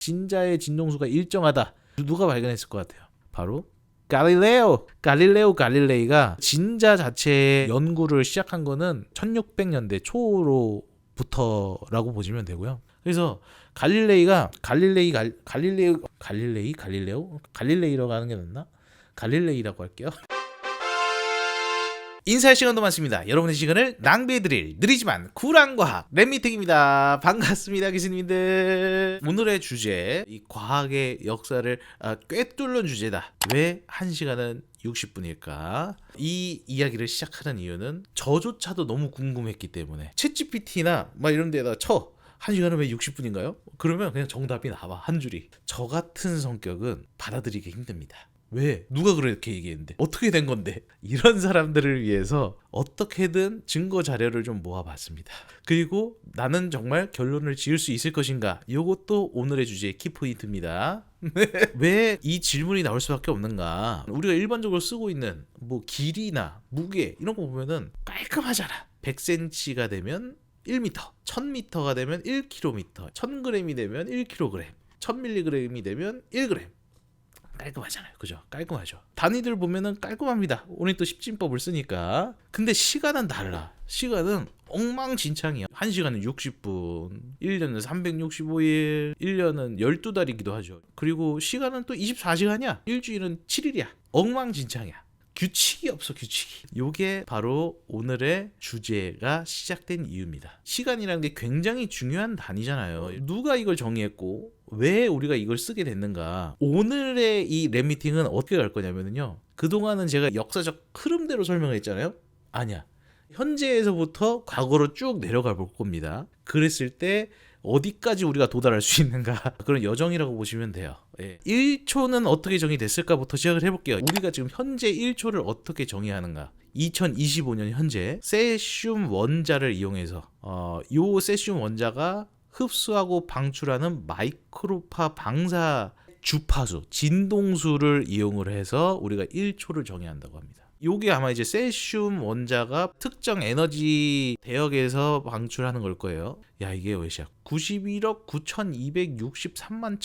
진자의 진동수가 일정하다. 누가 발견했을 것 같아요? 바로 갈릴레오 갈릴레이가 진자 자체의 연구를 시작한 거는 1600년대 초로부터라고 보시면 되고요. 그래서 갈릴레이라고 하는 게 낫나? 갈릴레이라고 할게요. 인사할 시간도 많습니다. 여러분의 시간을 낭비해드릴 느리지만 쿨한 과학 랩미팅입니다. 반갑습니다, 교수님들. 오늘의 주제, 이 과학의 역사를 꿰뚫는 주제다. 왜 1시간은 60분일까? 이 이야기를 시작하는 이유는 저조차도 너무 궁금했기 때문에 챗GPT나 막 이런 데다 쳐 1시간은 왜 60분인가요? 그러면 그냥 정답이 나와, 한 줄이. 저 같은 성격은 받아들이기 힘듭니다. 왜? 누가 그렇게 얘기했는데? 어떻게 된 건데? 이런 사람들을 위해서 어떻게든 증거 자료를 좀 모아봤습니다. 그리고 나는 정말 결론을 지을 수 있을 것인가? 이것도 오늘의 주제의 키포인트입니다. 왜 이 질문이 나올 수밖에 없는가? 우리가 일반적으로 쓰고 있는 뭐 길이나 무게 이런 거 보면은 깔끔하잖아. 100cm가 되면 1m, 1000m가 되면 1km, 1000g이 되면 1kg, 1000mg이 되면 1g. 깔끔하잖아요. 그죠? 깔끔하죠. 단위들 보면은 깔끔합니다. 오늘 또 십진법을 쓰니까. 근데 시간은 달라. 시간은 엉망진창이야. 1시간은 60분, 1년은 365일, 1년은 12달이기도 하죠. 그리고 시간은 또 24시간이야. 일주일은 7일이야. 엉망진창이야. 규칙이 없어, 규칙이. 요게 바로 오늘의 주제가 시작된 이유입니다. 시간이라는 게 굉장히 중요한 단위잖아요. 누가 이걸 정의했고 왜 우리가 이걸 쓰게 됐는가. 오늘의 이 랩미팅은 어떻게 갈 거냐면요, 그동안은 제가 역사적 흐름대로 설명을 했잖아요. 아니야, 현재에서부터 과거로 쭉 내려가 볼 겁니다. 그랬을 때 어디까지 우리가 도달할 수 있는가, 그런 여정이라고 보시면 돼요. 1초는 어떻게 정의됐을까부터 시작을 해볼게요. 우리가 지금 현재 1초를 어떻게 정의하는가. 2025년 현재 세슘 원자를 이용해서 요 세슘 원자가 흡수하고 방출하는 마이크로파 방사 주파수, 진동수를 이용을 해서 우리가 1초를 정의한다고 합니다. 요게 아마 이제 세슘 원자가 특정 에너지 대역에서 방출하는 걸 거예요. 야, 이게 몇이야? 91억 9263만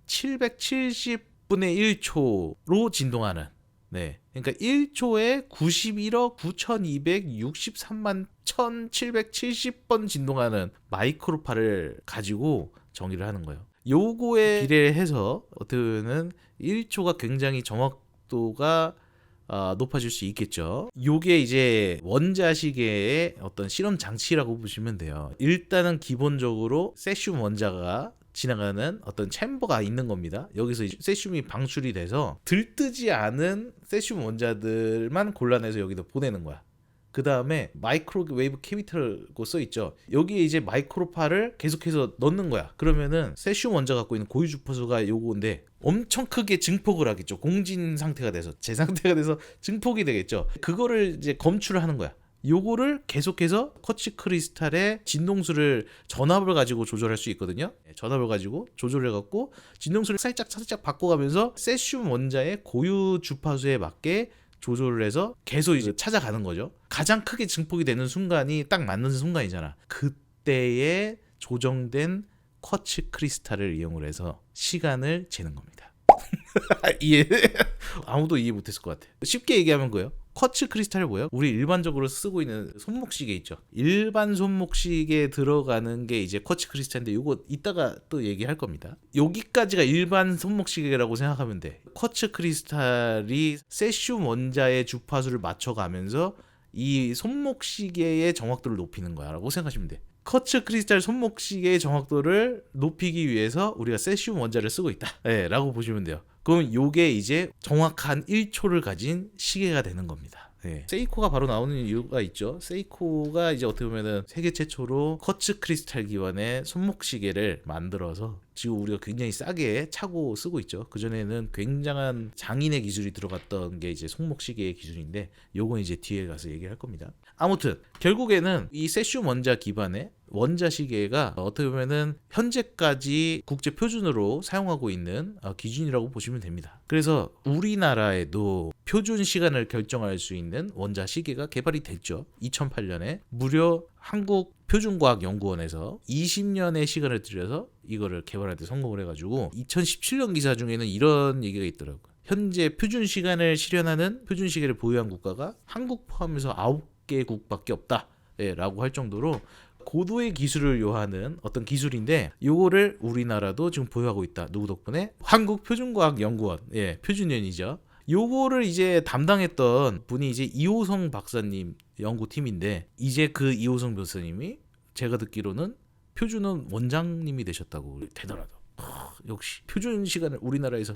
1770분의 1초로 진동하는. 네. 그러니까 1초에 91억 9263만 1770번 진동하는 마이크로파를 가지고 정의를 하는 거예요. 요거에 비례해서 어떻게 보면 1초가 굉장히 정확도가 높아질 수 있겠죠. 요게 이제 원자시계의 어떤 실험 장치라고 보시면 돼요. 일단은 기본적으로 세슘 원자가 지나가는 어떤 챔버가 있는 겁니다. 여기서 세슘이 방출이 돼서 들뜨지 않은 세슘 원자들만 골라내서 여기다 보내는 거야. 그 다음에 마이크로웨이브 캐비터라고 써있죠. 여기에 이제 마이크로파를 계속해서 넣는 거야. 그러면은 세슘 원자 갖고 있는 고유 주파수가 요거인데 엄청 크게 증폭을 하겠죠. 공진 상태가 돼서, 제 상태가 돼서 증폭이 되겠죠. 그거를 이제 검출을 하는 거야. 요거를 계속해서 쿼츠 크리스탈의 진동수를, 전압을 가지고 조절할 수 있거든요. 전압을 가지고 조절해 갖고 진동수를 살짝 바꿔가면서 세슘 원자의 고유 주파수에 맞게 조절을 해서 계속 이제 찾아가는 거죠. 가장 크게 증폭이 되는 순간이 딱 맞는 순간이잖아. 그때에 조정된 쿼츠 크리스탈을 이용을 해서 시간을 재는 겁니다. 이해? 아무도 이해 못했을 것 같아. 쉽게 얘기하면 뭐예요? 쿼츠 크리스탈이 뭐예요? 우리 일반적으로 쓰고 있는 손목시계 있죠. 일반 손목시계에 들어가는 게 이제 쿼츠 크리스탈인데 이거 이따가 또 얘기할 겁니다. 여기까지가 일반 손목시계라고 생각하면 돼. 쿼츠 크리스탈이 세슘 원자의 주파수를 맞춰가면서 이 손목시계의 정확도를 높이는 거야 라고 생각하시면 돼. 쿼츠 크리스탈 손목시계의 정확도를 높이기 위해서 우리가 세슘 원자를 쓰고 있다, 라고 보시면 돼요. 그럼 요게 이제 정확한 1초를 가진 시계가 되는 겁니다. 세이코가 바로 나오는 이유가 있죠. 세이코가 이제 어떻게 보면은 세계 최초로 쿼츠 크리스탈 기반의 손목시계를 만들어서 지금 우리가 굉장히 싸게 차고 쓰고 있죠. 그전에는 굉장한 장인의 기술이 들어갔던 게 이제 손목시계의 기술인데 요건 이제 뒤에 가서 얘기할 겁니다. 아무튼 결국에는 이 세슘 원자 기반의 원자 시계가 어떻게 보면은 현재까지 국제 표준으로 사용하고 있는 기준이라고 보시면 됩니다. 그래서 우리나라에도 표준 시간을 결정할 수 있는 원자 시계가 개발이 됐죠. 2008년에 무려 한국표준과학연구원에서 20년의 시간을 들여서 이거를 개발할 때 성공을 해가지고 2017년 기사 중에는 이런 얘기가 있더라고요. 현재 표준 시간을 실현하는 표준 시계를 보유한 국가가 한국 포함해서 9개국밖에 없다. 예, 라고 할 정도로 고도의 기술을 요하는 어떤 기술인데 요거를 우리나라도 지금 보유하고 있다. 누구 덕분에? 한국표준과학연구원. 예, 표준연이죠. 요거를 이제 담당했던 분이 이제 이호성 박사님 연구팀인데 이제 그 이호성 박사님이 제가 듣기로는 표준원 원장님이 되셨다고. 대단하다. 역시 표준 시간을 우리나라에서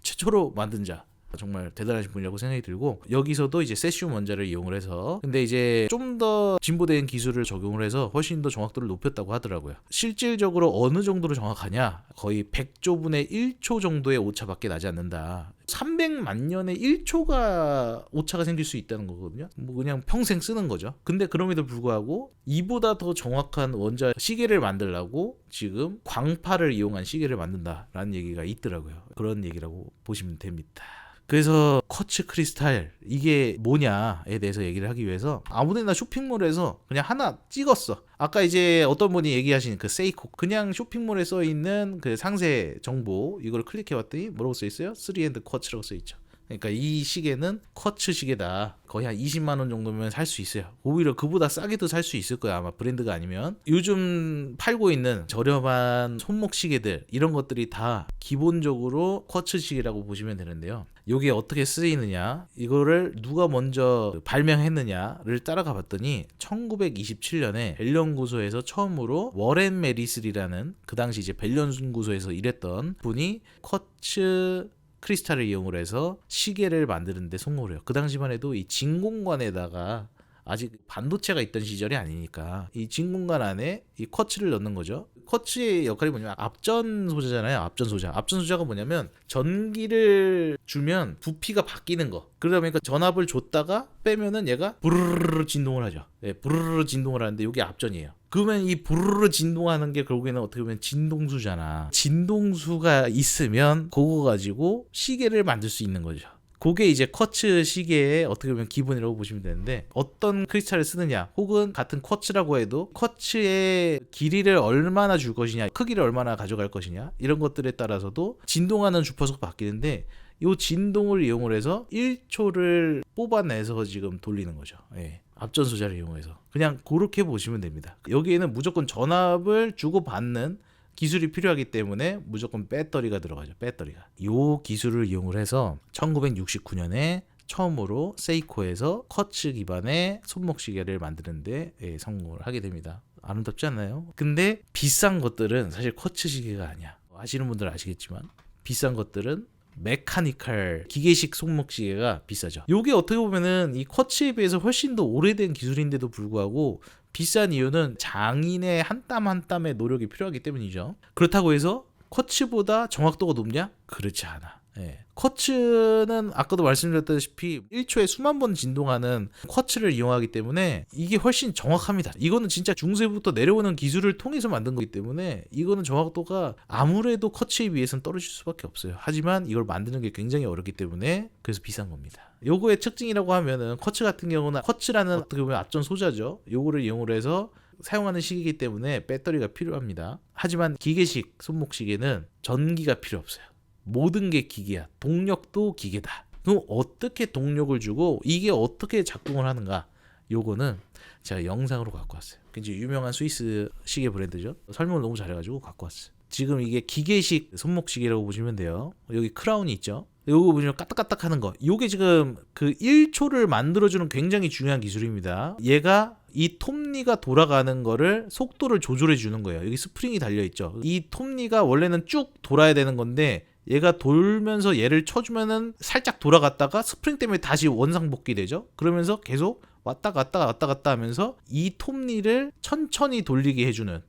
최초로 만든 자. 정말 대단하신 분이라고 생각이 들고 여기서도 이제 세슘 원자를 이용을 해서 근데 이제 좀 더 진보된 기술을 적용을 해서 훨씬 더 정확도를 높였다고 하더라고요. 실질적으로 어느 정도로 정확하냐? 거의 100조분의 1초 정도의 오차밖에 나지 않는다. 300만 년에 1초가 오차가 생길 수 있다는 거거든요. 뭐 그냥 평생 쓰는 거죠. 근데 그럼에도 불구하고 이보다 더 정확한 원자 시계를 만들려고 지금 광파를 이용한 시계를 만든다라는 얘기가 있더라고요. 그런 얘기라고 보시면 됩니다. 그래서 쿼츠 크리스탈 이게 뭐냐에 대해서 얘기를 하기 위해서 아무데나 쇼핑몰에서 그냥 하나 찍었어. 아까 이제 어떤 분이 얘기하신 그 세이코 그냥 쇼핑몰에 써 있는 그 상세 정보 이걸 클릭해 봤더니 뭐라고 써 있어요? 3&쿼츠라고 써 있죠. 그러니까 이 시계는 쿼츠 시계다. 거의 한 20만 원 정도면 살 수 있어요. 오히려 그보다 싸게도 살 수 있을 거야. 아마 브랜드가 아니면. 요즘 팔고 있는 저렴한 손목 시계들 이런 것들이 다 기본적으로 쿼츠 시계라고 보시면 되는데요. 이게 어떻게 쓰이느냐 이거를 누가 먼저 발명했느냐를 따라가 봤더니 1927년에 벨 연구소에서 처음으로 워렌 메리슬이라는 그 당시 이제 벨 연구소에서 일했던 분이 쿼츠 크리스탈을 이용을 해서 시계를 만드는데 성공을 해요. 그 당시만 해도 이 진공관에다가 아직 반도체가 있던 시절이 아니니까 이 진공관 안에 이 쿼츠를 넣는 거죠. 쿼츠의 역할이 뭐냐면 앞전 소자잖아요. 앞전 소자. 앞전 소자가 뭐냐면 전기를 주면 부피가 바뀌는 거. 그러다 보니까 전압을 줬다가 빼면은 얘가 부르르르 진동을 하죠. 네, 부르르르 진동을 하는데 이게 앞전이에요. 그러면 이 부르르르 진동하는 게 결국에는 어떻게 보면 진동수잖아. 진동수가 있으면 그거 가지고 시계를 만들 수 있는 거죠. 그게 이제 쿼츠 시계의 어떻게 보면 기본이라고 보시면 되는데 어떤 크리스탈을 쓰느냐 혹은 같은 쿼츠라고 해도 쿼츠의 길이를 얼마나 줄 것이냐 크기를 얼마나 가져갈 것이냐 이런 것들에 따라서도 진동하는 주파수가 바뀌는데 이 진동을 이용을 해서 1초를 뽑아내서 지금 돌리는 거죠. 예. 앞전 소자를 이용해서 그냥 그렇게 보시면 됩니다. 여기에는 무조건 전압을 주고받는 기술이 필요하기 때문에 무조건 배터리가 들어가죠. 배터리가. 이 기술을 이용을 해서 1969년에 처음으로 세이코에서 쿼츠 기반의 손목 시계를 만드는데 성공을 하게 됩니다. 아름답지 않나요? 근데 비싼 것들은 사실 쿼츠 시계가 아니야. 아시는 분들은 아시겠지만 비싼 것들은 메카니컬 기계식 손목 시계가 비싸죠. 이게 어떻게 보면은 이 쿼츠에 비해서 훨씬 더 오래된 기술인데도 불구하고 비싼 이유는 장인의 한 땀 한 땀의 노력이 필요하기 때문이죠. 그렇다고 해서 쿼츠보다 정확도가 높냐? 그렇지 않아. 예. 쿼츠는 아까도 말씀드렸다시피 1초에 수만 번 진동하는 쿼츠를 이용하기 때문에 이게 훨씬 정확합니다. 이거는 진짜 중세부터 내려오는 기술을 통해서 만든 거기 때문에 이거는 정확도가 아무래도 쿼츠에 비해서는 떨어질 수밖에 없어요. 하지만 이걸 만드는 게 굉장히 어렵기 때문에 그래서 비싼 겁니다. 요거의 특징이라고 하면은 쿼츠 같은 경우는 쿼츠라는 어떻게 보면 앞전 소자죠. 요거를 이용을 해서 사용하는 시계이기 때문에 배터리가 필요합니다. 하지만 기계식 손목 시계는 전기가 필요 없어요. 모든 게 기계야. 동력도 기계다. 그럼 어떻게 동력을 주고 이게 어떻게 작동을 하는가? 요거는 제가 영상으로 갖고 왔어요. 굉장히 유명한 스위스 시계 브랜드죠. 설명을 너무 잘해가지고 갖고 왔어요. 지금 이게 기계식 손목 시계라고 보시면 돼요. 여기 크라운이 있죠. 요거 보시면 까딱까딱 하는 거. 요게 지금 그 1초를 만들어주는 굉장히 중요한 기술입니다. 얘가 이 톱니가 돌아가는 거를 속도를 조절해 주는 거예요. 여기 스프링이 달려있죠. 이 톱니가 원래는 쭉 돌아야 되는 건데 얘가 돌면서 얘를 쳐주면은 살짝 돌아갔다가 스프링 때문에 다시 원상복귀 되죠. 그러면서 계속 왔다 갔다 하면서 이 톱니를 천천히 돌리게 해주는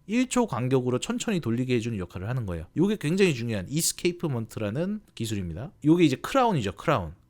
1초 간격으로 천천히 돌리게 해주는 역할을 하는 거예요. 이게 굉장히 중요한 이스케이프먼트라는 기술입니다. 이게 이제 크라운이죠.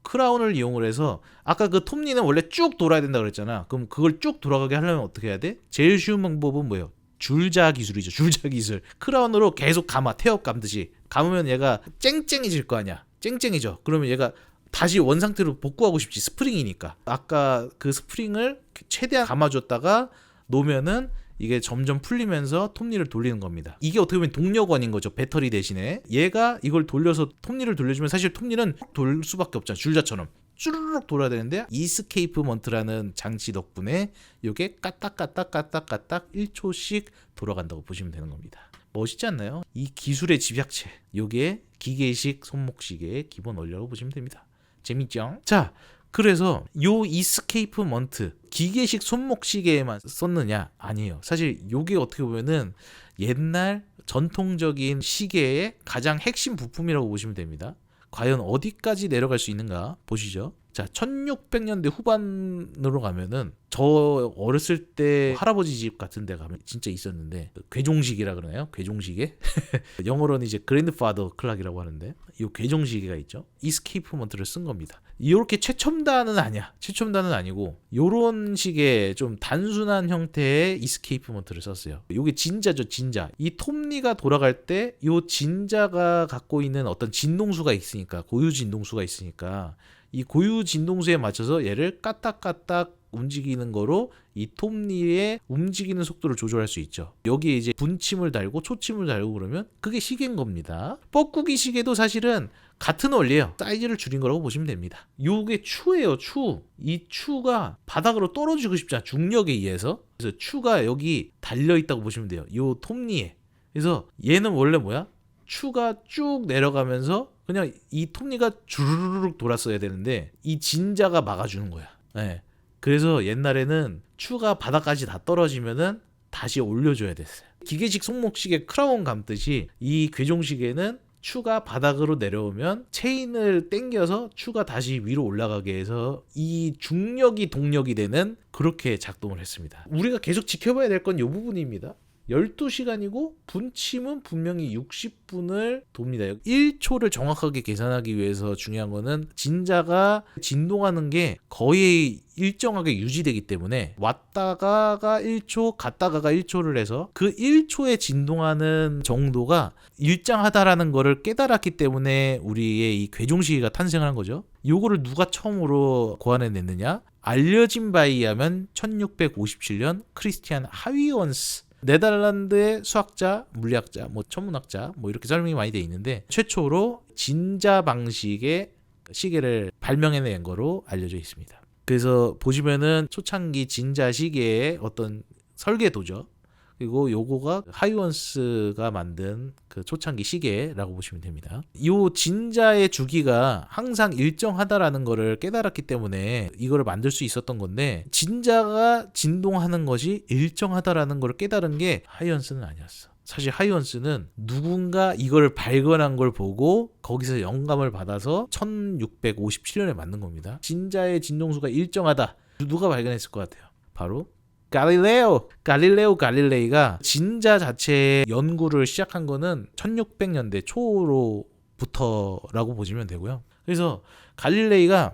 크라운을 이용을 해서 아까 그 톱니는 원래 쭉 돌아야 된다 그랬잖아. 그럼 그걸 쭉 돌아가게 하려면 어떻게 해야 돼? 제일 쉬운 방법은 뭐예요? 줄자 기술이죠. 줄자 기술. 크라운으로 계속 감아. 태엽 감듯이. 감으면 얘가 쨍쨍해질 거 아니야. 쨍쨍이죠. 그러면 얘가 다시 원상태로 복구하고 싶지. 스프링이니까. 아까 그 스프링을 최대한 감아줬다가 놓으면은 이게 점점 풀리면서 톱니를 돌리는 겁니다. 이게 어떻게 보면 동력원인 거죠. 배터리 대신에 얘가 이걸 돌려서 톱니를 돌려주면 사실 톱니는 돌 수밖에 없잖아. 줄자처럼 쭈르륵 돌아야 되는데 이스케이프먼트라는 장치 덕분에 이게 까딱까딱 1초씩 돌아간다고 보시면 되는 겁니다. 멋있지 않나요? 이 기술의 집약체, 요게 기계식 손목시계의 기본 원리라고 보시면 됩니다. 재밌죠? 자, 그래서 요 이스케이프먼트 기계식 손목시계에만 썼느냐? 아니에요. 사실 요게 어떻게 보면은 옛날 전통적인 시계의 가장 핵심 부품이라고 보시면 됩니다. 과연 어디까지 내려갈 수 있는가 보시죠. 자, 1600년대 후반으로 가면은 저 어렸을 때 할아버지 집 같은 데 가면 진짜 있었는데 괴종시계라 그러나요? 괴종시계? 영어로는 이제 그랜드파더 클락이라고 하는데 이 괴종시계가 있죠. 이스케이프먼트를 쓴 겁니다. 이렇게 최첨단은 아니야. 최첨단은 아니고 요런 식의 좀 단순한 형태의 이스케이프먼트를 썼어요. 요게 진자죠, 진자. 이 톱니가 돌아갈 때 요 진자가 갖고 있는 어떤 진동수가 있으니까, 고유 진동수가 있으니까 이 고유 진동수에 맞춰서 얘를 까딱까딱 움직이는 거로 이 톱니의 움직이는 속도를 조절할 수 있죠. 여기에 이제 분침을 달고 초침을 달고 그러면 그게 시계인 겁니다. 뻐꾸기 시계도 사실은 같은 원리예요. 사이즈를 줄인 거라고 보시면 됩니다. 요게 추예요, 추. 이 추가 바닥으로 떨어지고 싶지 않아. 중력에 의해서. 그래서 추가 여기 달려있다고 보시면 돼요. 요 톱니에. 그래서 얘는 원래 뭐야? 추가 쭉 내려가면서 그냥 이 톱니가 주르륵 돌았어야 되는데 이 진자가 막아주는 거야. 네. 그래서 옛날에는 추가 바닥까지 다 떨어지면은 다시 올려줘야 됐어요. 기계식 손목시계 크라운 감듯이 이 괴종시계는 추가 바닥으로 내려오면 체인을 당겨서 추가 다시 위로 올라가게 해서 이 중력이 동력이 되는 그렇게 작동을 했습니다. 우리가 계속 지켜봐야 될 건 이 부분입니다. 12시간이고 분침은 분명히 60분을 돕니다. 1초를 정확하게 계산하기 위해서 중요한 거는 진자가 진동하는 게 거의 일정하게 유지되기 때문에 왔다가가 1초 갔다가가 1초를 해서 그 1초에 진동하는 정도가 일정하다라는 거를 깨달았기 때문에 우리의 이 괴종시계가 탄생을 한 거죠. 요거를 누가 처음으로 고안해냈느냐? 알려진 바에 의하면 1657년 크리스티안 하위원스, 네덜란드의 수학자, 물리학자, 천문학자 이렇게 설명이 많이 돼 있는데 최초로 진자 방식의 시계를 발명해낸 거로 알려져 있습니다. 그래서 보시면은 초창기 진자 시계의 어떤 설계도죠. 그리고 요거가 하이원스가 만든 그 초창기 시계라고 보시면 됩니다. 이 진자의 주기가 항상 일정하다라는 거를 깨달았기 때문에 이거를 만들 수 있었던 건데 진자가 진동하는 것이 일정하다라는 걸 깨달은 게 하이원스는 아니었어. 사실 하이원스는 누군가 이걸 발견한 걸 보고 거기서 영감을 받아서 1657년에 만든 겁니다. 진자의 진동수가 일정하다. 누가 발견했을 것 같아요? 바로 갈릴레오 갈릴레이가 진자 자체의 연구를 시작한 거는 1600년대 초로부터라고 보시면 되고요. 그래서 갈릴레이라고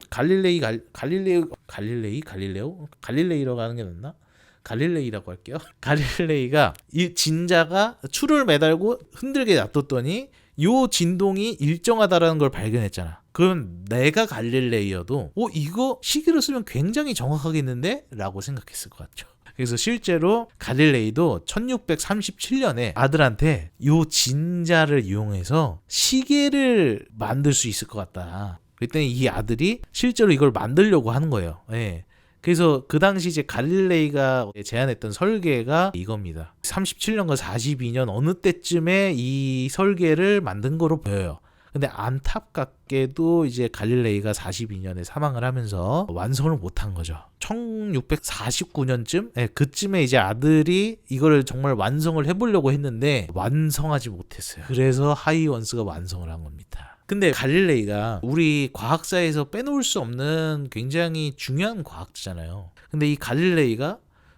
하는 게 낫나? 갈릴레이라고 할게요. 갈릴레이가 이 진자가 추를 매달고 흔들게 놔뒀더니 요 진동이 일정하다라는 걸 발견했잖아. 그럼 내가 갈릴레이여도 이거 시계로 쓰면 굉장히 정확하겠는데? 라고 생각했을 것 같죠. 그래서 실제로 갈릴레이도 1637년에 아들한테 요 진자를 이용해서 시계를 만들 수 있을 것 같다. 그랬더니 이 아들이 실제로 이걸 만들려고 하는 거예요. 예. 그래서 그 당시 이제 갈릴레이가 제안했던 설계가 이겁니다. 37년과 42년 어느 때쯤에 이 설계를 만든 거로 보여요. 근데 안타깝게도 이제 갈릴레이가 42년에 사망을 하면서 완성을 못한 거죠. 1649년쯤 그쯤에 이제 아들이 이거를 정말 완성을 해보려고 했는데 완성하지 못했어요. 그래서 하이원스가 완성을 한 겁니다. 근데 갈릴레이가 우리 과학사에서 빼놓을 수 없는 굉장히 중요한 과학자잖아요. 근데 이 갈릴레이가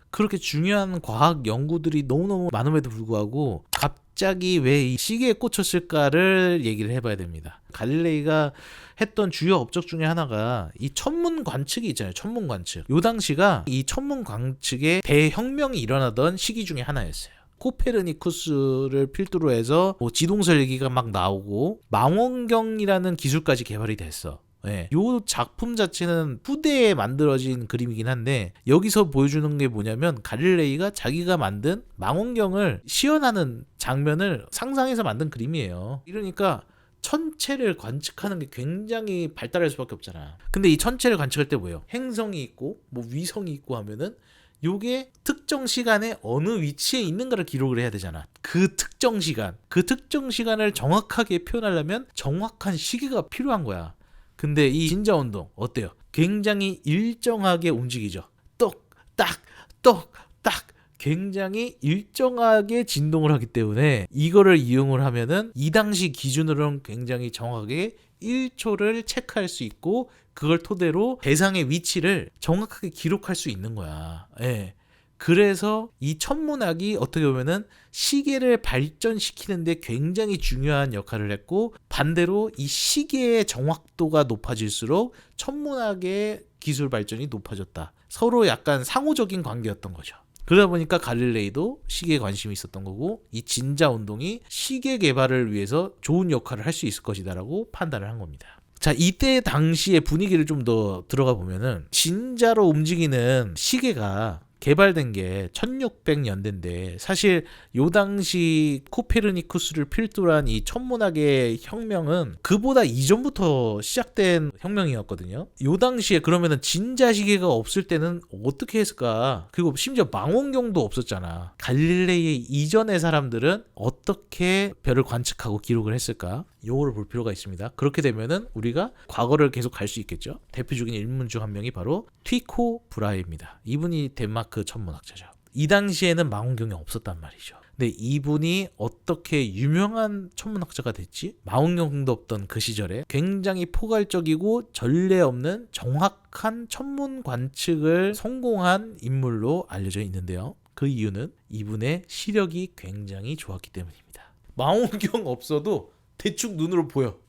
그렇게 중요한 과학 연구들이 너무너무 많음에도 불구하고 갑자기 왜 이 시계에 꽂혔을까를 얘기를 해봐야 됩니다. 갈릴레이가 했던 주요 업적 중에 하나가 이 천문 관측이 있잖아요. 천문 관측. 요 당시가 이 천문 관측에 대혁명이 일어나던 시기 중에 하나였어요. 코페르니쿠스를 필두로 해서 지동설 얘기가 막 나오고 망원경이라는 기술까지 개발이 됐어. 예. 요 작품 자체는 후대에 만들어진 그림이긴 한데 여기서 보여주는 게 뭐냐면 갈릴레이가 자기가 만든 망원경을 시연하는 장면을 상상해서 만든 그림이에요. 이러니까 천체를 관측하는 게 굉장히 발달할 수밖에 없잖아. 근데 이 천체를 관측할 때 뭐예요? 행성이 있고 뭐 위성이 있고 하면은 요게 특정 시간에 어느 위치에 있는가를 기록을 해야 되잖아. 그 특정 시간을 정확하게 표현하려면 정확한 시계가 필요한 거야. 근데 이 진자 운동 어때요? 굉장히 일정하게 움직이죠. 똑딱 똑딱 굉장히 일정하게 진동을 하기 때문에 이거를 이용을 하면은 이 당시 기준으로는 굉장히 정확하게 1초를 체크할 수 있고 그걸 토대로 대상의 위치를 정확하게 기록할 수 있는 거야. 예. 그래서 이 천문학이 어떻게 보면은 시계를 발전시키는데 굉장히 중요한 역할을 했고 반대로 이 시계의 정확도가 높아질수록 천문학의 기술 발전이 높아졌다. 서로 약간 상호적인 관계였던 거죠. 그러다 보니까 갈릴레이도 시계에 관심이 있었던 거고 이 진자 운동이 시계 개발을 위해서 좋은 역할을 할 수 있을 것이다라고 판단을 한 겁니다. 자, 이때 당시의 분위기를 좀 더 들어가 보면은 진자로 움직이는 시계가 개발된 게 1600년대인데 사실 요 당시 코페르니쿠스를 필두로 한 이 천문학의 혁명은 그보다 이전부터 시작된 혁명이었거든요. 요 당시에 그러면은 진자 시계가 없을 때는 어떻게 했을까? 그리고 심지어 망원경도 없었잖아. 갈릴레이 이전의 사람들은 어떻게 별을 관측하고 기록을 했을까? 요거를 볼 필요가 있습니다. 그렇게 되면은 우리가 과거를 계속 갈 수 있겠죠. 대표적인 인물 중 한 명이 바로 티코 브라헤입니다. 이분이 덴마크 천문학자죠. 이 당시에는 망원경이 없었단 말이죠. 근데 이분이 어떻게 유명한 천문학자가 됐지? 망원경도 없던 그 시절에 굉장히 포괄적이고 전례 없는 정확한 천문 관측을 성공한 인물로 알려져 있는데요. 그 이유는 이분의 시력이 굉장히 좋았기 때문입니다. 망원경 없어도 대충 눈으로 보여.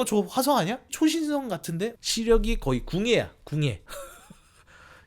저 화성 아니야? 초신성 같은데? 시력이 거의 궁예야, 궁예.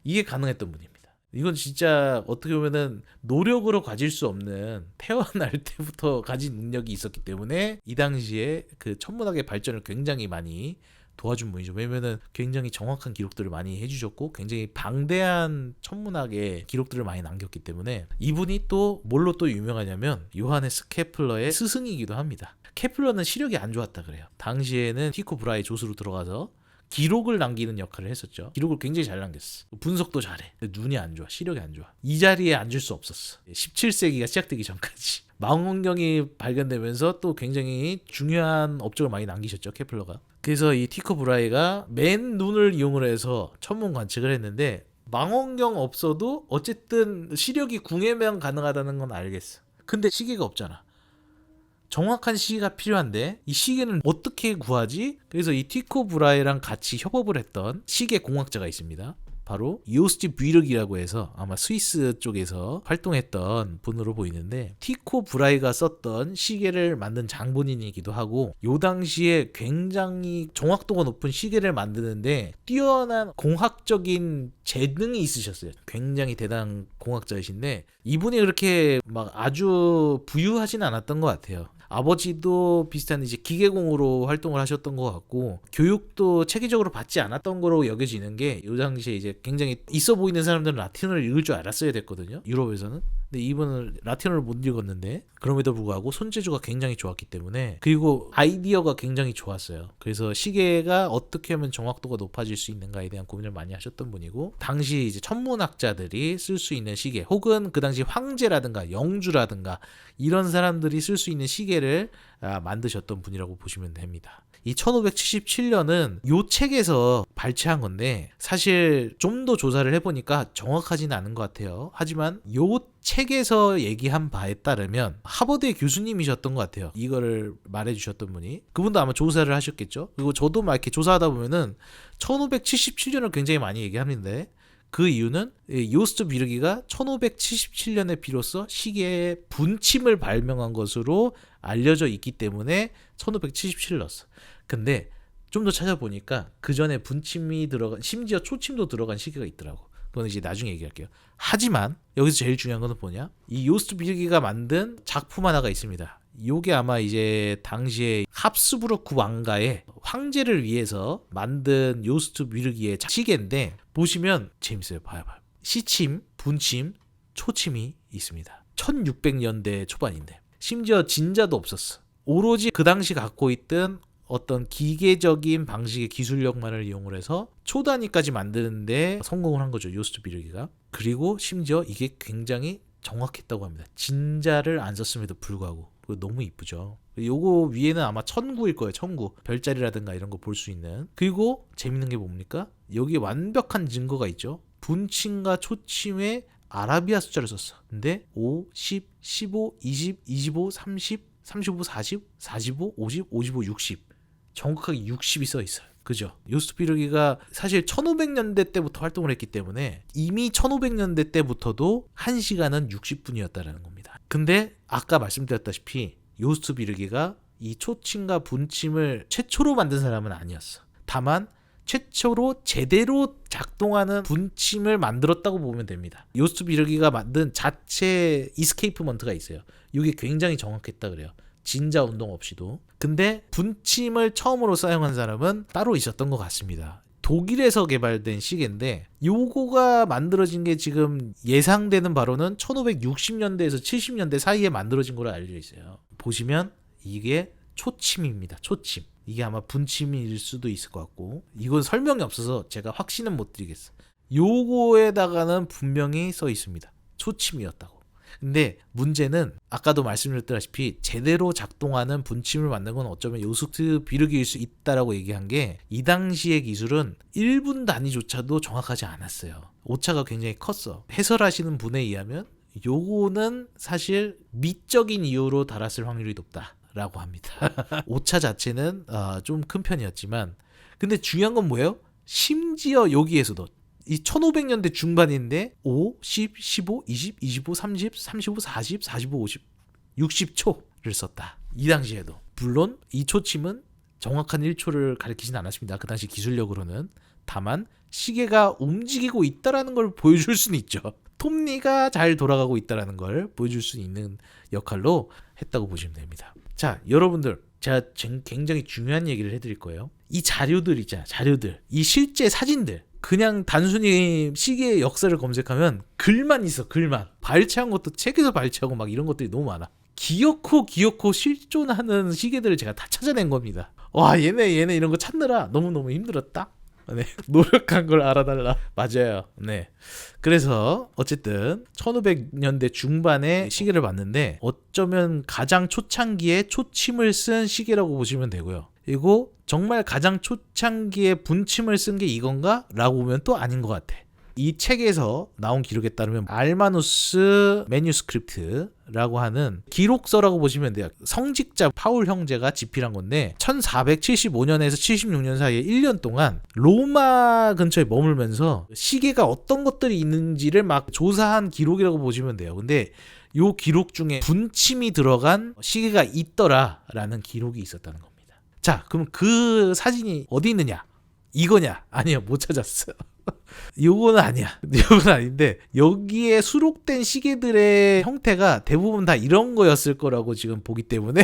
이게 가능했던 분입니다. 이건 진짜 어떻게 보면은 노력으로 가질 수 없는 태어날 때부터 가진 능력이 있었기 때문에 이 당시에 그 천문학의 발전을 굉장히 많이 도와준 분이죠. 왜냐면은 굉장히 정확한 기록들을 많이 해주셨고 굉장히 방대한 천문학의 기록들을 많이 남겼기 때문에 이분이 또 뭘로 또 유명하냐면 요하네스 케플러의 스승이기도 합니다. 케플러는 시력이 안 좋았다 그래요. 당시에는 티코 브라헤 조수로 들어가서 기록을 남기는 역할을 했었죠. 기록을 굉장히 잘 남겼어. 분석도 잘해. 근데 눈이 안 좋아. 시력이 안 좋아. 이 자리에 앉을 수 없었어. 17세기가 시작되기 전까지. 망원경이 발견되면서 또 굉장히 중요한 업적을 많이 남기셨죠. 케플러가. 그래서 이 티코 브라헤가 맨 눈을 이용을 해서 천문 관측을 했는데 망원경 없어도 어쨌든 시력이 궁예면 가능하다는 건 알겠어. 근데 시계가 없잖아. 정확한 시계가 필요한데 이 시계는 어떻게 구하지? 그래서 이 티코 브라헤랑 같이 협업을 했던 시계 공학자가 있습니다. 바로 요스트 뷔르기라고 해서 아마 스위스 쪽에서 활동했던 분으로 보이는데 티코 브라헤가 썼던 시계를 만든 장본인이기도 하고 요 당시에 굉장히 정확도가 높은 시계를 만드는데 뛰어난 공학적인 재능이 있으셨어요. 굉장히 대단한 공학자이신데 이분이 그렇게 막 아주 부유하진 않았던 것 같아요. 아버지도 비슷한 이제 기계공으로 활동을 하셨던 것 같고 교육도 체계적으로 받지 않았던 거로 여겨지는 게 이 당시에 이제 굉장히 있어 보이는 사람들은 라틴어를 읽을 줄 알았어야 됐거든요. 유럽에서는. 근데 이분은 라틴어를 못 읽었는데 그럼에도 불구하고 손재주가 굉장히 좋았기 때문에 그리고 아이디어가 굉장히 좋았어요. 그래서 시계가 어떻게 하면 정확도가 높아질 수 있는가에 대한 고민을 많이 하셨던 분이고 당시 이제 천문학자들이 쓸 수 있는 시계 혹은 그 당시 황제라든가 영주라든가 이런 사람들이 쓸 수 있는 시계를 만드셨던 분이라고 보시면 됩니다. 이 1577년은 요 책에서 발췌한 건데 사실 좀 더 조사를 해보니까 정확하지는 않은 것 같아요. 하지만 요 책에서 얘기한 바에 따르면 하버드의 교수님이셨던 것 같아요. 이거를 말해주셨던 분이. 그분도 아마 조사를 하셨겠죠. 그리고 저도 막 이렇게 조사하다 보면은 1577년을 굉장히 많이 얘기하는데 그 이유는 요스트 뷔르기가 1577년에 비로소 시계의 분침을 발명한 것으로 알려져 있기 때문에 1577을 넣었어. 근데 좀 더 찾아보니까 그 전에 분침이 들어간 심지어 초침도 들어간 시계가 있더라고. 그건 이제 나중에 얘기할게요. 하지만 여기서 제일 중요한 건 뭐냐? 이 요스트 뷔르기가 만든 작품 하나가 있습니다. 요게 아마 이제 당시에 합스부르크 왕가의 황제를 위해서 만든 요스트 뮤르기의 시계인데 보시면 재밌어요. 봐요. 시침, 분침, 초침이 있습니다. 1600년대 초반인데 심지어 진자도 없었어. 오로지 그 당시 갖고 있던 어떤 기계적인 방식의 기술력만을 이용을 해서 초단위까지 만드는데 성공을 한 거죠. 요스트 뮤르기가. 그리고 심지어 이게 굉장히 정확했다고 합니다. 진자를 안 썼음에도 불구하고. 너무 이쁘죠. 요거 위에는 아마 1009일 거예요. 1009. 별자리라든가 이런 거 볼 수 있는. 그리고 재밌는 게 뭡니까? 여기에 완벽한 증거가 있죠. 분침과 초침에 아라비아 숫자를 썼어. 근데 5, 10, 15, 20, 25, 30, 35, 40, 45, 50, 55, 60. 정확하게 60이 써 있어요. 그죠? 요스트 뮤르기가 사실 1500년대 때부터 활동을 했기 때문에 이미 1500년대 때부터도 1시간은 60분이었다라는 겁니다. 근데 아까 말씀드렸다시피 요스트 뮤르기가 이 초침과 분침을 최초로 만든 사람은 아니었어. 다만 최초로 제대로 작동하는 분침을 만들었다고 보면 됩니다. 요스트 뮤르기가 만든 자체 이스케이프먼트가 있어요. 이게 굉장히 정확했다 그래요. 진자 운동 없이도. 근데 분침을 처음으로 사용한 사람은 따로 있었던 것 같습니다. 독일에서 개발된 시계인데 요거가 만들어진 게 지금 예상되는 바로는 1560년대에서 70년대 사이에 만들어진 걸로 알려져 있어요. 보시면 이게 초침입니다. 초침. 이게 아마 분침일 수도 있을 것 같고 이건 설명이 없어서 제가 확신은 못 드리겠어요. 요거에다가는 분명히 써 있습니다. 초침이었다고. 근데 문제는 아까도 말씀드렸다시피 제대로 작동하는 분침을 만든 건 어쩌면 요스트 뮤르기일 수 있다라고 얘기한 게 이 당시의 기술은 1분 단위조차도 정확하지 않았어요. 오차가 굉장히 컸어. 해설하시는 분에 의하면 요거는 사실 미적인 이유로 달았을 확률이 높다라고 합니다. 오차 자체는 좀 큰 편이었지만 근데 중요한 건 뭐예요? 심지어 여기에서도 이 1500년대 중반인데 5, 10, 15, 20, 25, 30, 35, 40, 45, 50, 60초를 썼다. 이 당시에도. 물론 이 초침은 정확한 1초를 가리키진 않았습니다. 그 당시 기술력으로는. 다만 시계가 움직이고 있다라는 걸 보여줄 수는 있죠. 톱니가 잘 돌아가고 있다라는 걸 보여줄 수 있는 역할로 했다고 보시면 됩니다. 자, 여러분들 제가 굉장히 중요한 얘기를 해드릴 거예요. 이 자료들 있잖아요. 자료들. 이 실제 사진들. 그냥 단순히 시계의 역사를 검색하면 글만 있어. 글만. 발췌한 것도 책에서 발췌하고 막 이런 것들이 너무 많아. 기어코 실존하는 시계들을 제가 다 찾아낸 겁니다. 와, 얘네 이런 거 찾느라 너무너무 힘들었다. 네, 노력한 걸 알아달라. 맞아요. 네. 그래서 어쨌든 1500년대 중반에 시계를 봤는데 어쩌면 가장 초창기에 초침을 쓴 시계라고 보시면 되고요. 그리고 정말 가장 초창기에 분침을 쓴 게 이건가? 라고 보면 또 아닌 것 같아. 이 책에서 나온 기록에 따르면 알마누스 매뉴스크립트라고 하는 기록서라고 보시면 돼요. 성직자 파울 형제가 집필한 건데 1475년에서 76년 사이에 1년 동안 로마 근처에 머물면서 시계가 어떤 것들이 있는지를 막 조사한 기록이라고 보시면 돼요. 근데 요 기록 중에 분침이 들어간 시계가 있더라라는 기록이 있었다는 겁니다. 자, 그럼 그 사진이 어디 있느냐? 이거냐? 아니요, 못 찾았어요. 요거는 아니야. 요건 아닌데 여기에 수록된 시계들의 형태가 대부분 다 이런 거였을 거라고 지금 보기 때문에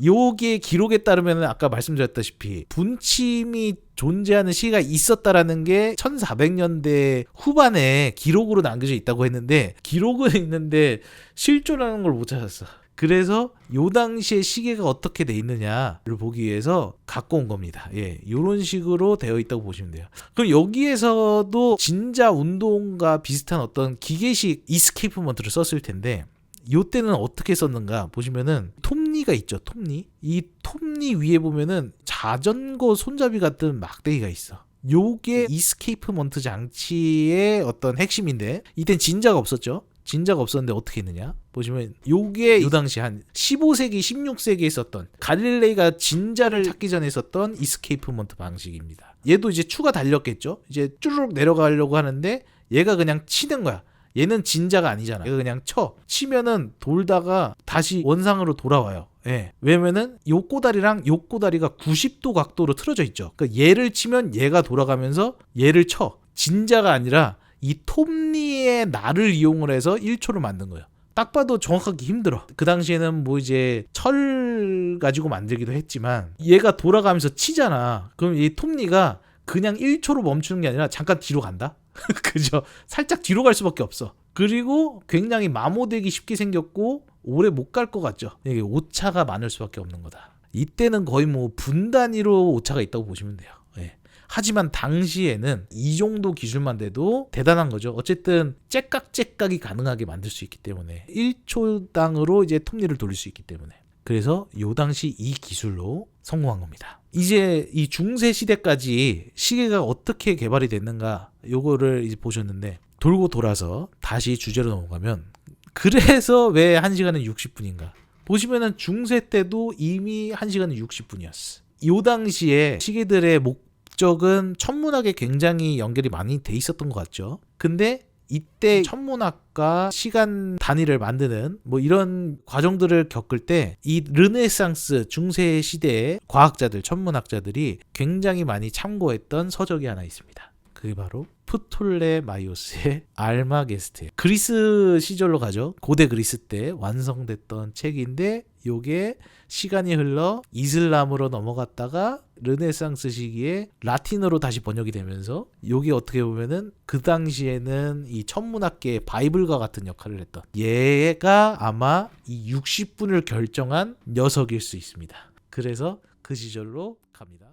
요게 기록에 따르면 아까 말씀드렸다시피 분침이 존재하는 시기가 있었다라는 게 1400년대 후반에 기록으로 남겨져 있다고 했는데 기록은 있는데 실존하는 걸 못 찾았어. 그래서 요 당시에 시계가 어떻게 돼 있느냐를 보기 위해서 갖고 온 겁니다. 예, 이런 식으로 되어 있다고 보시면 돼요. 그럼 여기에서도 진자 운동과 비슷한 어떤 기계식 이스케이프먼트를 썼을 텐데 요때는 어떻게 썼는가 보시면은 톱니가 있죠. 톱니. 이 톱니 위에 보면은 자전거 손잡이 같은 막대기가 있어. 요게 이스케이프먼트 장치의 어떤 핵심인데 이땐 진자가 없었죠. 진자가 없었는데 어떻게 했느냐 보시면 요게 요 당시 한 15세기 16세기에 썼던 갈릴레이가 진자를 찾기 전에 썼던 이스케이프먼트 방식입니다. 얘도 이제 추가 달렸겠죠. 이제 쭈르륵 내려가려고 하는데 얘가 그냥 치는 거야. 얘는 진자가 아니잖아. 얘가 그냥 치면은 돌다가 다시 원상으로 돌아와요. 예. 왜냐면은 요 꼬다리랑 요 꼬다리가 90도 각도로 틀어져 있죠. 그러니까 얘를 치면 얘가 돌아가면서 얘를 쳐. 진자가 아니라 이 톱니의 날을 이용을 해서 1초를 만든 거예요. 딱 봐도 정확하기 힘들어. 그 당시에는 뭐 이제 철 가지고 만들기도 했지만 얘가 돌아가면서 치잖아. 그럼 이 톱니가 그냥 1초로 멈추는 게 아니라 잠깐 뒤로 간다. 그죠? 살짝 뒤로 갈 수밖에 없어. 그리고 굉장히 마모되기 쉽게 생겼고 오래 못 갈 것 같죠. 이게 오차가 많을 수밖에 없는 거다. 이때는 거의 뭐 분 단위로 오차가 있다고 보시면 돼요. 예. 하지만 당시에는 이 정도 기술만 돼도 대단한 거죠. 어쨌든 째깍째깍이 가능하게 만들 수 있기 때문에 1초당으로 이제 톱니를 돌릴 수 있기 때문에 그래서 요 당시 이 기술로 성공한 겁니다. 이제 이 중세 시대까지 시계가 어떻게 개발이 됐는가 요거를 이제 보셨는데 돌고 돌아서 다시 주제로 넘어가면 그래서 왜 1시간은 60분인가 보시면은 중세 때도 이미 1시간은 60분이었어. 요 당시에 시계들의 목적은 천문학에 굉장히 연결이 많이 돼 있었던 것 같죠. 근데 이때 천문학과 시간 단위를 만드는 뭐 이런 과정들을 겪을 때 이 르네상스 중세 시대의 과학자들, 천문학자들이 굉장히 많이 참고했던 서적이 하나 있습니다. 그게 바로 프톨레마이오스의 알마게스트예요. 그리스 시절로 가죠. 고대 그리스 때 완성됐던 책인데 요게 시간이 흘러 이슬람으로 넘어갔다가 르네상스 시기에 라틴어로 다시 번역이 되면서 요게 어떻게 보면은 그 당시에는 이 천문학계의 바이블과 같은 역할을 했던 얘가 아마 이 60분을 결정한 녀석일 수 있습니다. 그래서 그 시절로 갑니다.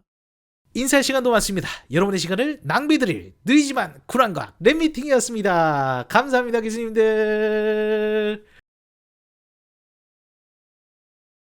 인사할 시간도 많습니다. 여러분의 시간을 낭비드릴 느리지만 쿨한 과학 랩미팅이었습니다. 감사합니다, 교수님들.